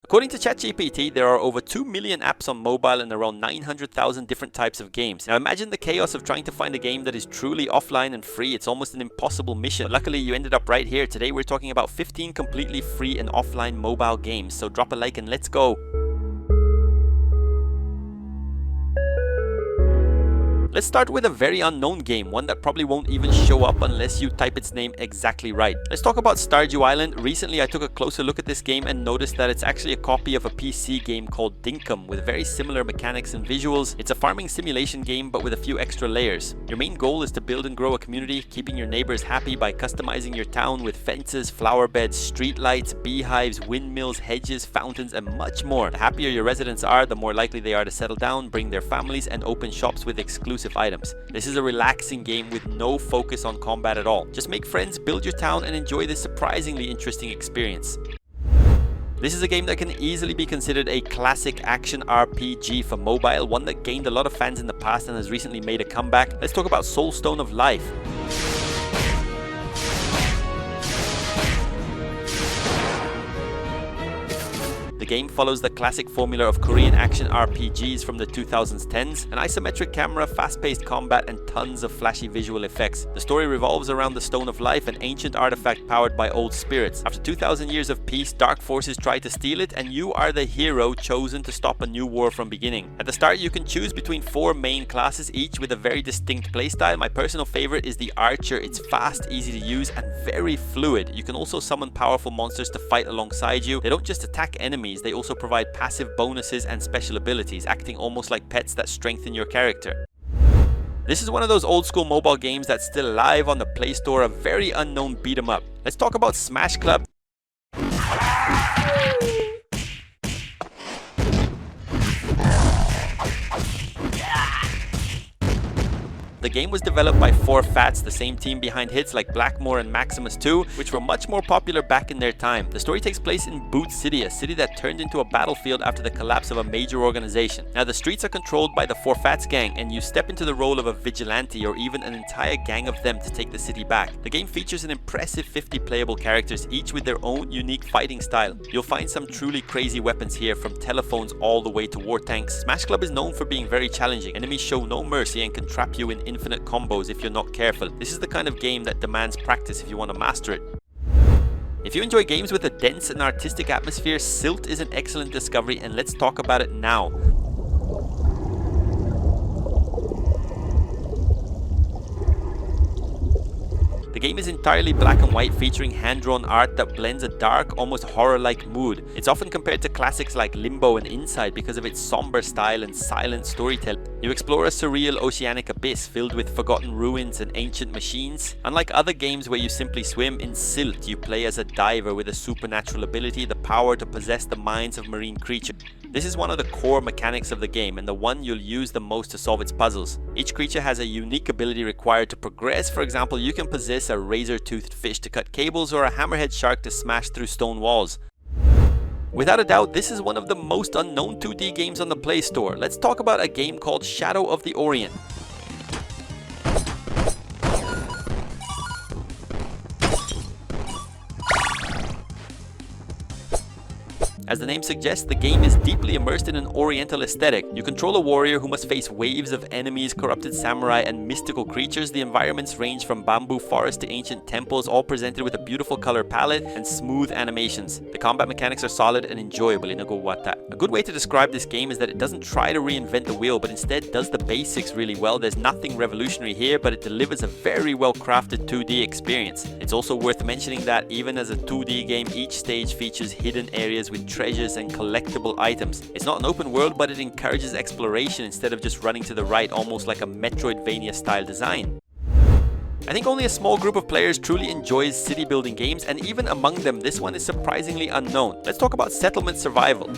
According to ChatGPT, there are over 2 million apps on mobile and around 900,000 different types of games. Now imagine the chaos of trying to find a game that is truly offline and free. It's almost an impossible mission. But luckily you ended up right here. Today we're talking about 15 completely free and offline mobile games. So drop a like and let's go. Let's start with a very unknown game, one that probably won't even show up unless you type its name exactly right. Let's talk about Stardew Island. Recently I took a closer look at this game and noticed that it's actually a copy of a PC game called Dinkum with very similar mechanics and visuals. It's a farming simulation game but with a few extra layers. Your main goal is to build and grow a community, keeping your neighbors happy by customizing your town with fences, flower beds, street lights, beehives, windmills, hedges, fountains and much more. The happier your residents are, the more likely they are to settle down, bring their families and open shops with exclusive items. This is a relaxing game with no focus on combat at all. Just make friends, build your town and enjoy this surprisingly interesting experience. This is a game that can easily be considered a classic action RPG for mobile, one that gained a lot of fans in the past and has recently made a comeback. Let's talk about Soulstone of Life. The game follows the classic formula of Korean action RPGs from the 2010s, an isometric camera, fast-paced combat, and tons of flashy visual effects. The story revolves around the Stone of Life, an ancient artifact powered by old spirits. After 2,000 years of peace, dark forces try to steal it, and you are the hero chosen to stop a new war from beginning. At the start, you can choose between 4 main classes, each with a very distinct playstyle. My personal favorite is the Archer. It's fast, easy to use, and very fluid. You can also summon powerful monsters to fight alongside you. They don't just attack enemies, they also provide passive bonuses and special abilities, acting almost like pets that strengthen your character. This is one of those old school mobile games that's still live on the Play Store, a very unknown beat 'em up. Let's talk about Smash Club. The game was developed by 4Fats, the same team behind hits like Blackmore and Maximus 2, which were much more popular back in their time. The story takes place in Boot City, a city that turned into a battlefield after the collapse of a major organization. Now the streets are controlled by the 4Fats gang, and you step into the role of a vigilante or even an entire gang of them to take the city back. The game features an impressive 50 playable characters, each with their own unique fighting style. You'll find some truly crazy weapons here, from telephones all the way to war tanks. Smash Club is known for being very challenging. Enemies show no mercy and can trap you in infinite combos if you're not careful. This is the kind of game that demands practice if you want to master it. If you enjoy games with a dense and artistic atmosphere, SILT is an excellent discovery, and let's talk about it now. The game is entirely black and white, featuring hand-drawn art that blends a dark, almost horror-like mood. It's often compared to classics like Limbo and Inside because of its somber style and silent storytelling. You explore a surreal oceanic abyss filled with forgotten ruins and ancient machines. Unlike other games where you simply swim, in SILT you play as a diver with a supernatural ability, the power to possess the minds of marine creatures. This is one of the core mechanics of the game and the one you'll use the most to solve its puzzles. Each creature has a unique ability required to progress. For example, you can possess a razor-toothed fish to cut cables or a hammerhead shark to smash through stone walls. Without a doubt, this is one of the most unknown 2D games on the Play Store. Let's talk about a game called Shadow of the Orient. As the name suggests, the game is deeply immersed in an oriental aesthetic. You control a warrior who must face waves of enemies, corrupted samurai, and mystical creatures. The environments range from bamboo forests to ancient temples, all presented with a beautiful color palette and smooth animations. The combat mechanics are solid and enjoyable. A good way to describe this game is that it doesn't try to reinvent the wheel, but instead does the basics really well. There's nothing revolutionary here, but it delivers a very well crafted 2D experience. It's also worth mentioning that even as a 2D game, each stage features hidden areas with treasures and collectible items. It's not an open world, but it encourages exploration instead of just running to the right, almost like a Metroidvania style design. I think only a small group of players truly enjoys city building games, and even among them, this one is surprisingly unknown. Let's talk about Settlement Survival.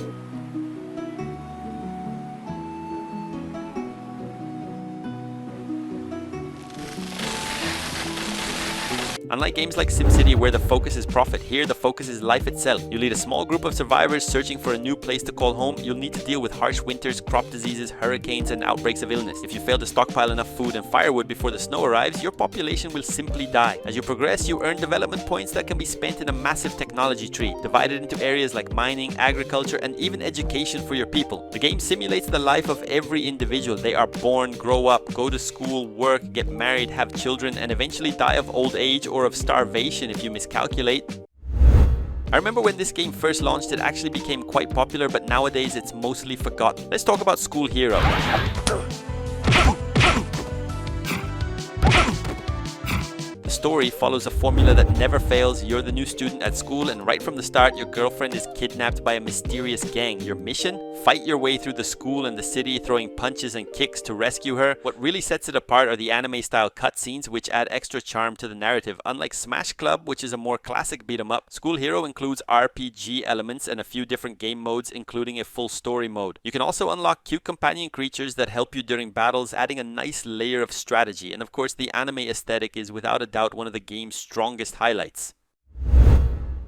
Unlike games like SimCity where the focus is profit, here the focus is life itself. You lead a small group of survivors searching for a new place to call home. You'll need to deal with harsh winters, crop diseases, hurricanes, and outbreaks of illness. If you fail to stockpile enough food and firewood before the snow arrives, your population will simply die. As you progress, you earn development points that can be spent in a massive technology tree, divided into areas like mining, agriculture, and even education for your people. The game simulates the life of every individual. They are born, grow up, go to school, work, get married, have children, and eventually die of old age or of starvation if you miscalculate. I remember when this game first launched, it actually became quite popular, but nowadays it's mostly forgotten. Let's talk about School Hero. The story follows a formula that never fails. You're the new student at school, and right from the start, your girlfriend is kidnapped by a mysterious gang. Your mission? Fight your way through the school and the city, throwing punches and kicks to rescue her. What really sets it apart are the anime-style cutscenes, which add extra charm to the narrative. Unlike Smash Club, which is a more classic beat-em-up, School Hero includes RPG elements and a few different game modes, including a full story mode. You can also unlock cute companion creatures that help you during battles, adding a nice layer of strategy. And of course, the anime aesthetic is without a doubt one of the game's strongest highlights.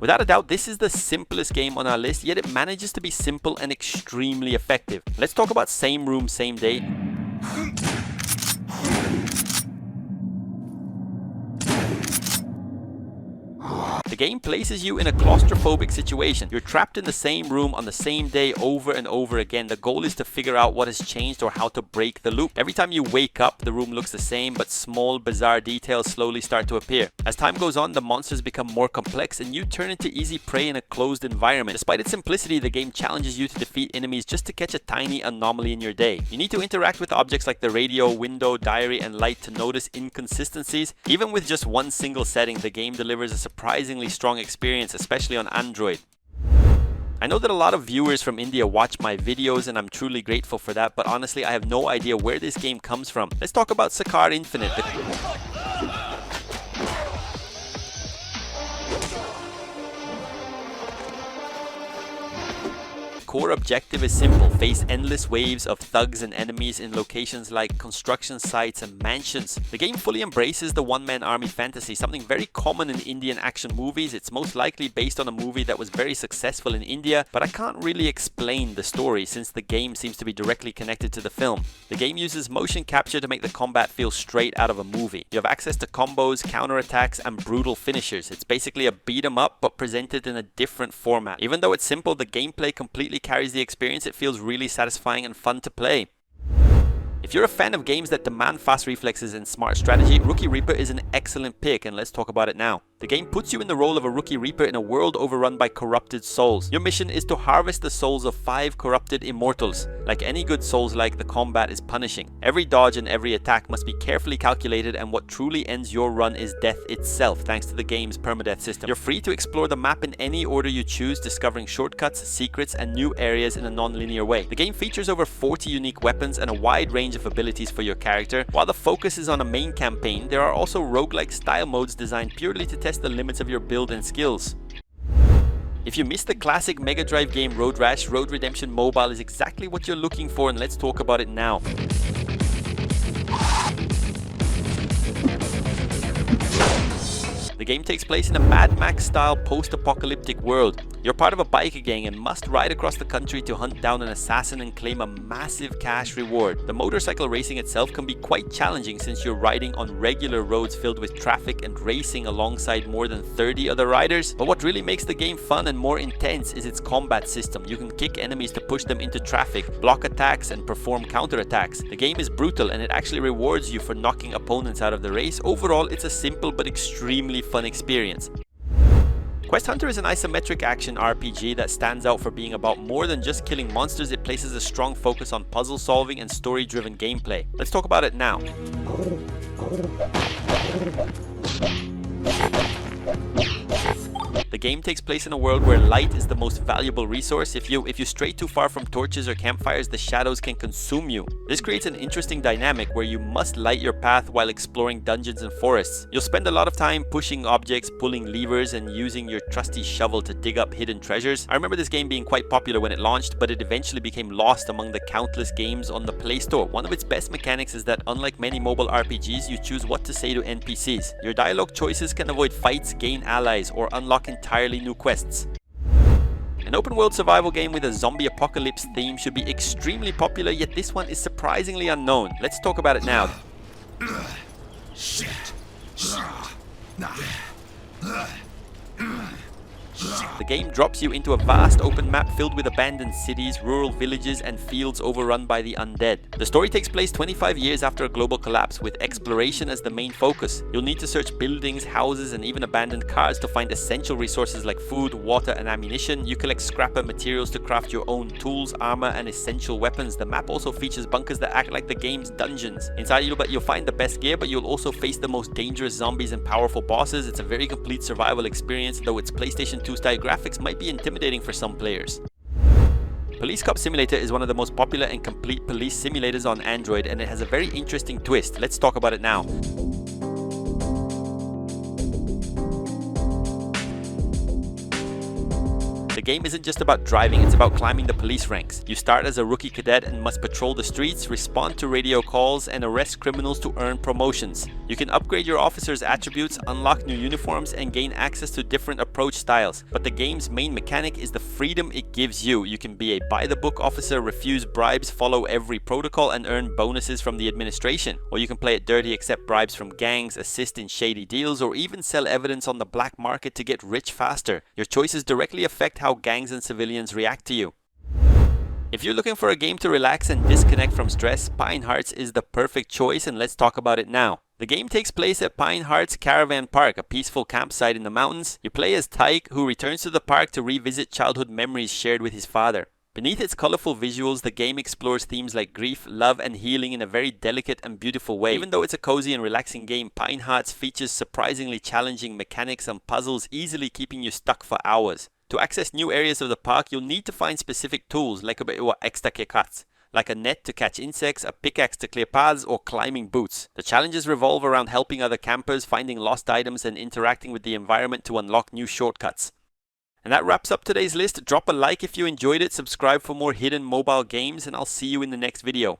Without a doubt, this is the simplest game on our list, yet it manages to be simple and extremely effective. Let's talk about Same Room, Same Day. The game places you in a claustrophobic situation. You're trapped in the same room on the same day over and over again. The goal is to figure out what has changed or how to break the loop. Every time you wake up, the room looks the same, but small, bizarre details slowly start to appear. As time goes on, the monsters become more complex and you turn into easy prey in a closed environment. Despite its simplicity, the game challenges you to defeat enemies just to catch a tiny anomaly in your day. You need to interact with objects like the radio, window, diary, and light to notice inconsistencies. Even with just one single setting, the game delivers a surprisingly strong experience, especially on Android. I know that a lot of viewers from India watch my videos and I'm truly grateful for that, but honestly I have no idea where this game comes from. Let's talk about SAKAR Infinite. Core objective is simple: face endless waves of thugs and enemies in locations like construction sites and mansions. The game fully embraces the one-man army fantasy, something very common in Indian action movies. It's most likely based on a movie that was very successful in India, but I can't really explain the story since the game seems to be directly connected to the film. The game uses motion capture to make the combat feel straight out of a movie. You have access to combos, counterattacks, and brutal finishers. It's basically a beat 'em up but presented in a different format. Even though it's simple, the gameplay completely carries the experience. It feels really satisfying and fun to play. If you're a fan of games that demand fast reflexes and smart strategy, Rookie Reaper is an excellent pick, and let's talk about it now. The game puts you in the role of a Rookie Reaper in a world overrun by corrupted souls. Your mission is to harvest the souls of 5 corrupted immortals. Like any good Souls-like, the combat is punishing. Every dodge and every attack must be carefully calculated, and what truly ends your run is death itself, thanks to the game's permadeath system. You're free to explore the map in any order you choose, discovering shortcuts, secrets, and new areas in a non-linear way. The game features over 40 unique weapons and a wide range of abilities for your character. While the focus is on a main campaign, there are also roguelike style modes designed purely to test the limits of your build and skills. If you missed the classic Mega Drive game Road Rash, Road Redemption Mobile is exactly what you're looking for, and let's talk about it now. The game takes place in a Mad Max-style post-apocalyptic world. You're part of a biker gang and must ride across the country to hunt down an assassin and claim a massive cash reward. The motorcycle racing itself can be quite challenging since you're riding on regular roads filled with traffic and racing alongside more than 30 other riders. But what really makes the game fun and more intense is its combat system. You can kick enemies to push them into traffic, block attacks, and perform counterattacks. The game is brutal and it actually rewards you for knocking opponents out of the race. Overall, it's a simple but extremely fun experience. Quest Hunter is an isometric action RPG that stands out for being about more than just killing monsters. It places a strong focus on puzzle solving and story-driven gameplay. Let's talk about it now. The game takes place in a world where light is the most valuable resource. If you stray too far from torches or campfires, the shadows can consume you. This creates an interesting dynamic where you must light your path while exploring dungeons and forests. You'll spend a lot of time pushing objects, pulling levers, and using your trusty shovel to dig up hidden treasures. I remember this game being quite popular when it launched, but it eventually became lost among the countless games on the Play Store. One of its best mechanics is that unlike many mobile RPGs, you choose what to say to NPCs. Your dialogue choices can avoid fights, gain allies, or unlock entirely new quests. An open world survival game with a zombie apocalypse theme should be extremely popular, yet this one is surprisingly unknown. Let's talk about it now. The game drops you into a vast open map filled with abandoned cities, rural villages, and fields overrun by the undead. The story takes place 25 years after a global collapse, with exploration as the main focus. You'll need to search buildings, houses, and even abandoned cars to find essential resources like food, water, and ammunition. You collect scrapper materials to craft your own tools, armor, and essential weapons. The map also features bunkers that act like the game's dungeons. Inside you'll find the best gear, but you'll also face the most dangerous zombies and powerful bosses. It's a very complete survival experience, though its PlayStation 2 style graphics might be intimidating for some players. Police Cop Simulator is one of the most popular and complete police simulators on Android, and it has a very interesting twist. Let's talk about it now. The game isn't just about driving, it's about climbing the police ranks. You start as a rookie cadet and must patrol the streets, respond to radio calls, and arrest criminals to earn promotions. You can upgrade your officer's attributes, unlock new uniforms, and gain access to different approach styles. But the game's main mechanic is the freedom it gives you. You can be a by-the-book officer, refuse bribes, follow every protocol, and earn bonuses from the administration. Or you can play it dirty, accept bribes from gangs, assist in shady deals, or even sell evidence on the black market to get rich faster. Your choices directly affect how gangs and civilians react to you. If you're looking for a game to relax and disconnect from stress, Pine Hearts is the perfect choice, and let's talk about it now. The game takes place at Pine Hearts Caravan Park, a peaceful campsite in the mountains. You play as Tyke, who returns to the park to revisit childhood memories shared with his father. Beneath its colorful visuals, the game explores themes like grief, love, and healing in a very delicate and beautiful way. Even though it's a cozy and relaxing game, Pine Hearts features surprisingly challenging mechanics and puzzles, easily keeping you stuck for hours. To access new areas of the park, you'll need to find specific tools like a net to catch insects, a pickaxe to clear paths, or climbing boots. The challenges revolve around helping other campers, finding lost items, and interacting with the environment to unlock new shortcuts. And that wraps up today's list. Drop a like if you enjoyed it, subscribe for more hidden mobile games, and I'll see you in the next video.